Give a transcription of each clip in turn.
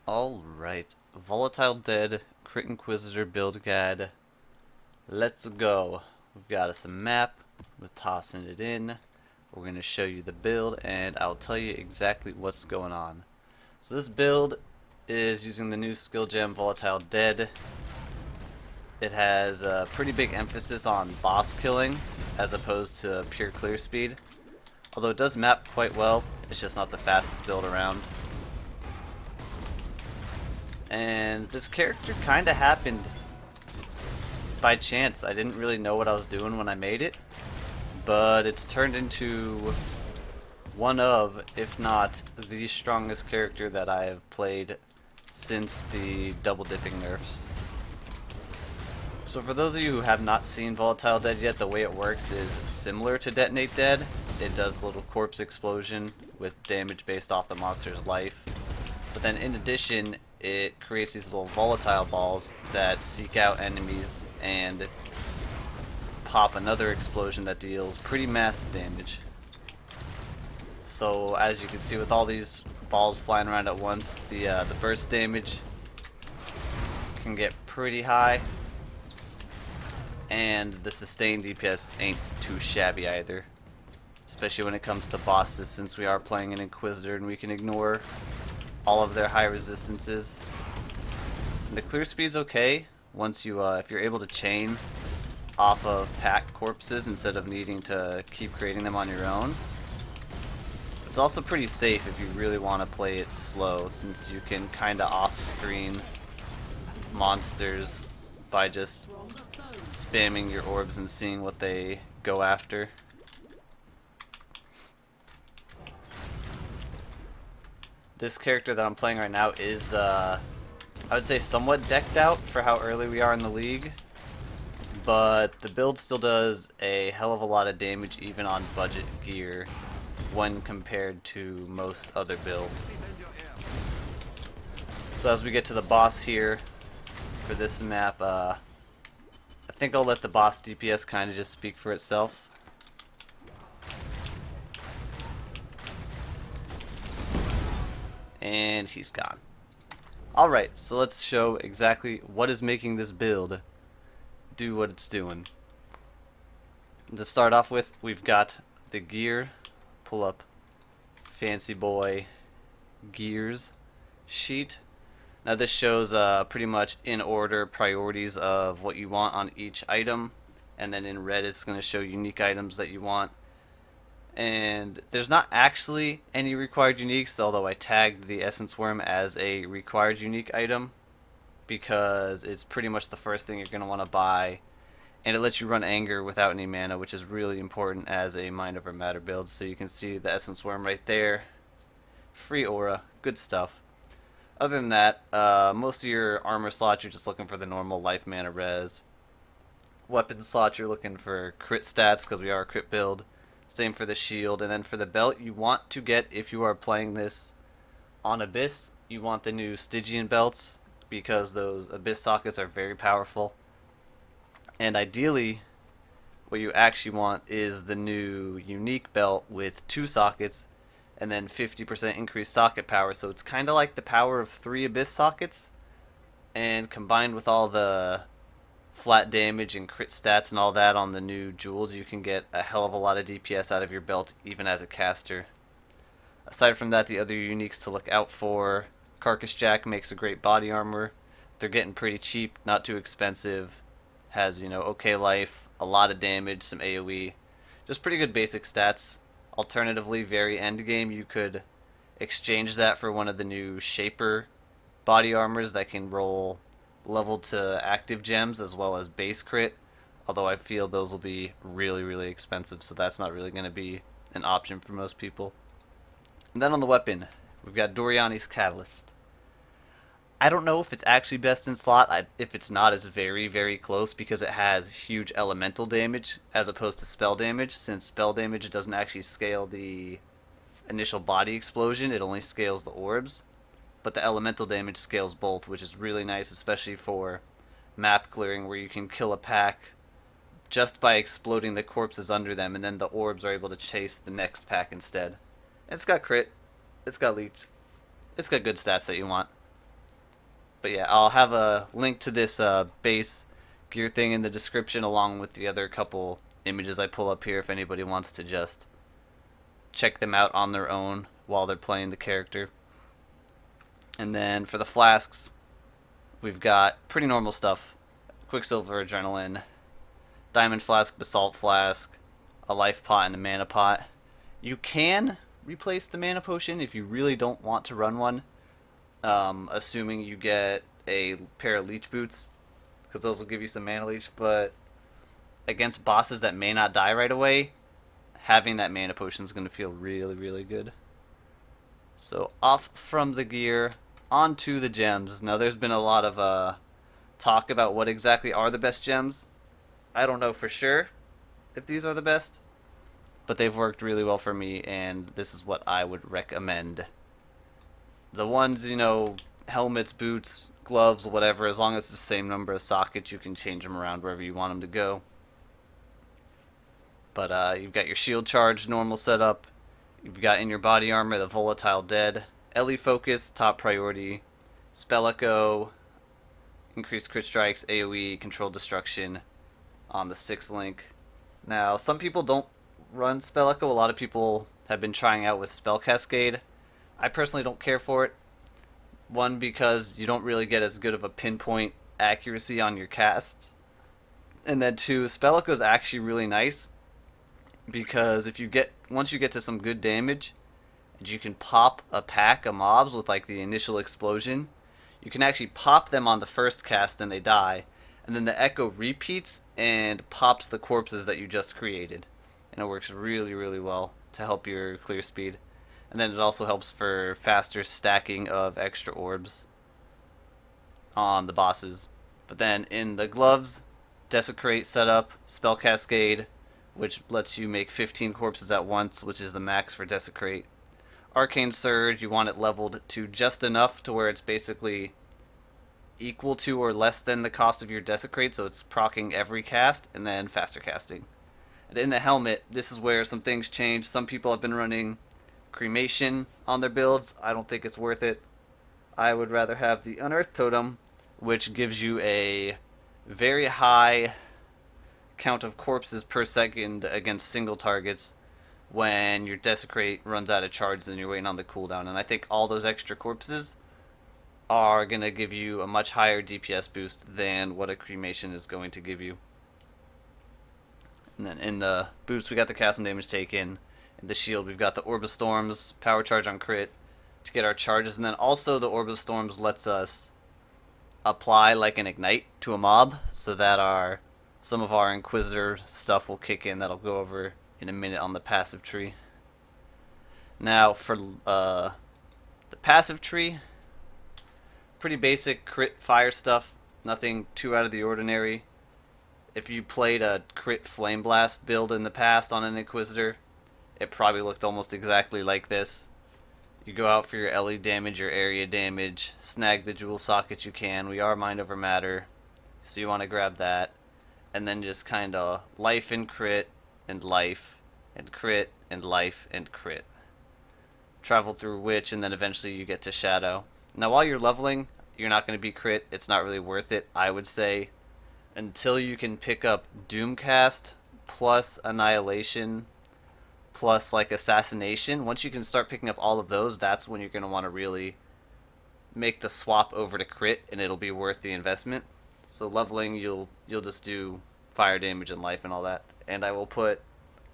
Alright, Volatile Dead Crit Inquisitor build guide. Let's go. We've got us a map. We're tossing it in. We're going to show you the build and I'll tell you exactly what's going on. So this build is using the new skill gem Volatile Dead. It has a pretty big emphasis on boss killing as opposed to pure clear speed. Although it does map quite well, it's just not the fastest build around. And this character kind of happened by chance. I didn't really know what I was doing when I made it, but it's turned into one of, if not the strongest character that I have played since the double dipping nerfs. So for those of you who have not seen Volatile Dead yet, the way it works is similar to Detonate Dead. It does a little corpse explosion with damage based off the monster's life. But then in addition, it creates these little volatile balls that seek out enemies and pop another explosion that deals pretty massive damage. So as you can see with all these balls flying around at once, the burst damage can get pretty high. And the sustained DPS ain't too shabby either. Especially when it comes to bosses, since we are playing an Inquisitor and we can ignore all of their high resistances. And the clear speed's okay once you, if you're able to chain off of packed corpses instead of needing to keep creating them on your own. It's also pretty safe if you really want to play it slow, since you can kinda off-screen monsters by just spamming your orbs and seeing what they go after. This character that I'm playing right now is, I would say somewhat decked out for how early we are in the league, but the build still does a hell of a lot of damage even on budget gear when compared to most other builds. So as we get to the boss here for this map, I think I'll let the boss DPS kind of just speak for itself. And he's gone. Alright, so let's show exactly what is making this build do what it's doing. To start off with, we've got the gear. Pull up Fancy Boy Gears sheet. Now this shows pretty much in order priorities of what you want on each item, and then in red it's going to show unique items that you want. And there's not actually any required uniques, although I tagged the Essence Worm as a required unique item because it's pretty much the first thing you're going to want to buy, and it lets you run Anger without any mana, which is really important as a Mind Over Matter build. So you can see the Essence Worm right there. Free aura, good stuff. Other than that, most of your armor slots you're just looking for the normal life mana res. Weapon slots you're looking for crit stats because we are a crit build. Same for the shield, and then for the belt you want to get, if you are playing this on Abyss, you want the new Stygian belts because those Abyss sockets are very powerful. And ideally, what you actually want is the new unique belt with 2 sockets and then 50% increased socket power, so it's kind of like the power of 3 Abyss sockets, and combined with all the flat damage and crit stats and all that on the new jewels, you can get a hell of a lot of DPS out of your belt even as a caster. Aside from that, the other uniques to look out for: Carcass Jack makes a great body armor. They're getting pretty cheap, not too expensive. Has, you know, okay life, a lot of damage, some AoE. Just pretty good basic stats. Alternatively, very end game, you could exchange that for one of the new Shaper body armors that can roll level to active gems as well as base crit, although I feel those will be really expensive, so that's not really going to be an option for most people. And then on the weapon, we've got Doriani's Catalyst. I don't know if it's actually best in slot. If it's not, it's very close because it has huge elemental damage as opposed to spell damage. Since spell damage doesn't actually scale the initial body explosion, it only scales the orbs. But the elemental damage scales both, which is really nice, especially for map clearing where you can kill a pack just by exploding the corpses under them, and then the orbs are able to chase the next pack instead. And it's got crit, it's got leech, it's got good stats that you want. But yeah, I'll have a link to this base gear thing in the description along with the other couple images I pull up here if anybody wants to just check them out on their own while they're playing the character. And then for the flasks, we've got pretty normal stuff. Quicksilver, Adrenaline, Diamond Flask, Basalt Flask, a Life Pot, and a Mana Pot. You can replace the Mana Potion if you really don't want to run one, assuming you get a pair of Leech Boots, because those will give you some Mana Leech, but against bosses that may not die right away, having that Mana Potion is going to feel really, really good. So off from the gear, onto the gems. Now there's been a lot of talk about what exactly are the best gems. I don't know for sure if these are the best, but they've worked really well for me, and this is what I would recommend. The ones, you know, helmets, boots, gloves, whatever, as long as it's the same number of sockets, you can change them around wherever you want them to go. But you've got your shield charge, normal setup. You've got in your body armor the Volatile Dead, LE Focus, top priority, Spell Echo, increased crit strikes, AoE, controlled destruction on the 6th link. Now, some people don't run Spell Echo. A lot of people have been trying out with Spell Cascade. I personally don't care for it. One, because you don't really get as good of a pinpoint accuracy on your casts. And then two, Spell Echo is actually really nice, because if you get once you get to some good damage, and you can pop a pack of mobs with like the initial explosion, you can actually pop them on the first cast and they die, and then the echo repeats and pops the corpses that you just created, and it works really, really well to help your clear speed. And then it also helps for faster stacking of extra orbs on the bosses. But then in the gloves, Desecrate setup, Spell Cascade, which lets you make 15 corpses at once, which is the max for Desecrate. Arcane Surge, you want it leveled to just enough to where it's basically equal to or less than the cost of your Desecrate, so it's proccing every cast, and then faster casting. And in the helmet, this is where some things change. Some people have been running Cremation on their builds. I don't think it's worth it. I would rather have the Unearthed Totem, which gives you a very high count of corpses per second against single targets when your Desecrate runs out of charge and you're waiting on the cooldown. And I think all those extra corpses are going to give you a much higher DPS boost than what a Cremation is going to give you. And then in the boots, we got the cast and damage taken. In the shield, we've got the Orb of Storms, power charge on crit to get our charges. And then also the Orb of Storms lets us apply like an ignite to a mob, so that some of our Inquisitor stuff will kick in. That'll go over in a minute on the passive tree. Now for the passive tree, pretty basic crit fire stuff, nothing too out of the ordinary. If you played a crit Flame Blast build in the past on an Inquisitor, it probably looked almost exactly like this. You go out for your LE damage, your area damage, snag the jewel sockets you can. We are mind over matter, so you want to grab that. And then just kind of life and crit, and life, and crit, and life, and crit. Travel through Witch, and then eventually you get to Shadow. Now while you're leveling, you're not going to be crit. It's not really worth it, I would say, until you can pick up Doomcast plus Annihilation plus like Assassination. Once you can start picking up all of those, that's when you're going to want to really make the swap over to crit, and it'll be worth the investment. So leveling, you'll just do fire damage and life and all that. And I will put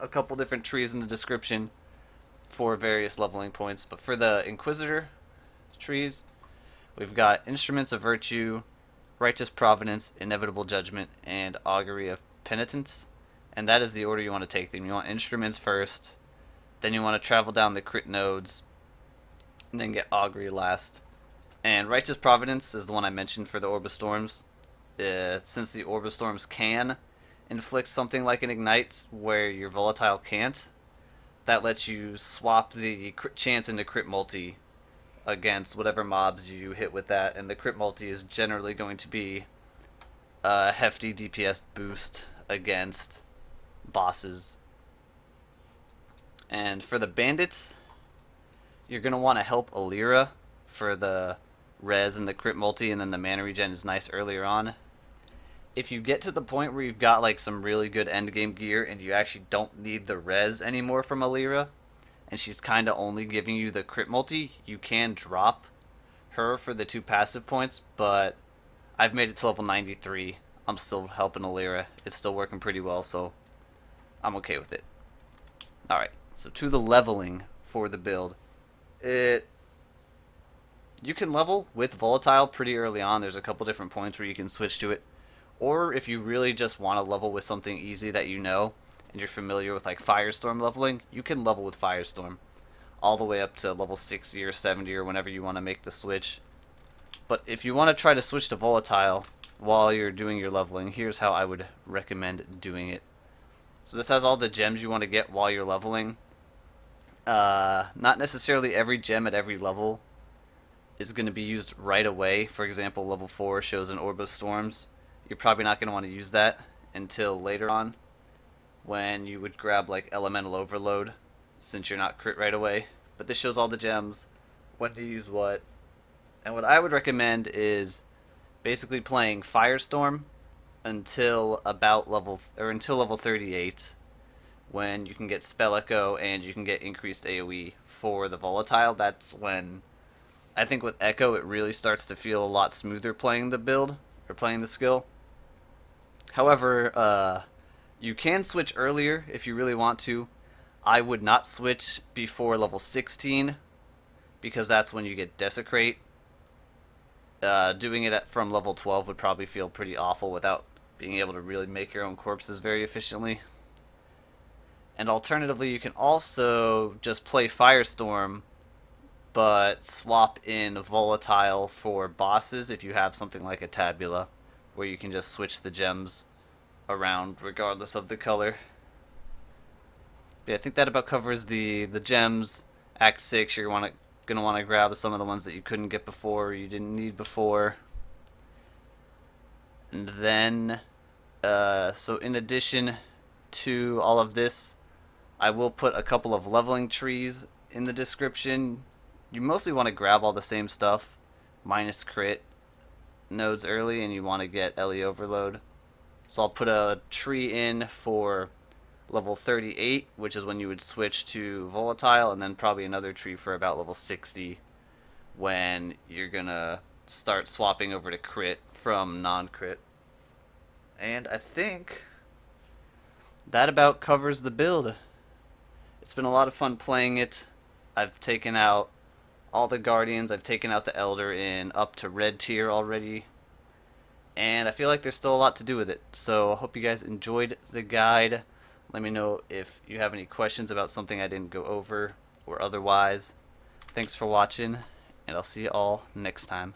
a couple different trees in the description for various leveling points. But for the Inquisitor trees, we've got Instruments of Virtue, Righteous Providence, Inevitable Judgment, and Augury of Penitence. And that is the order you want to take them. You want Instruments first, then you want to travel down the crit nodes, and then get Augury last. And Righteous Providence is the one I mentioned for the Orb of Storms. Since the Orb of Storms can inflict something like an Ignite where your Volatile can't, that lets you swap the crit chance into crit multi against whatever mobs you hit with that, and the crit multi is generally going to be a hefty DPS boost against bosses. And for the bandits, you're going to want to help Alira for the res and the crit multi, and then the mana regen is nice earlier on. If you get to the point where you've got like some really good endgame gear and you actually don't need the res anymore from Alira, and she's kind of only giving you the crit multi, you can drop her for the 2 passive points, but I've made it to level 93. I'm still helping Alira. It's still working pretty well, so I'm okay with it. Alright, so to the leveling for the build. You can level with Volatile pretty early on. There's a couple different points where you can switch to it. Or if you really just want to level with something easy that you know, and you're familiar with like Firestorm leveling, you can level with Firestorm all the way up to level 60 or 70 or whenever you want to make the switch. But if you want to try to switch to Volatile while you're doing your leveling, here's how I would recommend doing it. So this has all the gems you want to get while you're leveling. Not necessarily every gem at every level is going to be used right away. For example, level 4 shows an Orb of Storms. You're probably not going to want to use that until later on when you would grab like Elemental Overload, since you're not crit right away. But this shows all the gems, when to use what. And what I would recommend is basically playing Firestorm until about until level 38, when you can get Spell Echo and you can get increased AoE for the Volatile. That's when I think with Echo it really starts to feel a lot smoother playing the build or playing the skill. However, you can switch earlier if you really want to. I would not switch before level 16 because that's when you get Desecrate. Doing it from level 12 would probably feel pretty awful without being able to really make your own corpses very efficiently. And alternatively, you can also just play Firestorm, but swap in Volatile for bosses if you have something like a Tabula, where you can just switch the gems around regardless of the color. But yeah, I think that about covers the gems. Act 6, you're going to want to grab some of the ones that you couldn't get before or you didn't need before. And then, so in addition to all of this, I will put a couple of leveling trees in the description. You mostly want to grab all the same stuff, minus crit nodes early, and you want to get LE Overload. So I'll put a tree in for level 38, which is when you would switch to Volatile, and then probably another tree for about level 60 when you're gonna start swapping over to crit from non-crit. And I think that about covers the build. It's been a lot of fun playing it. I've taken out all the Guardians, I've taken out the Elder in up to red tier already, and I feel like there's still a lot to do with it. So I hope you guys enjoyed the guide. Let me know if you have any questions about something I didn't go over or otherwise. Thanks for watching, and I'll see you all next time.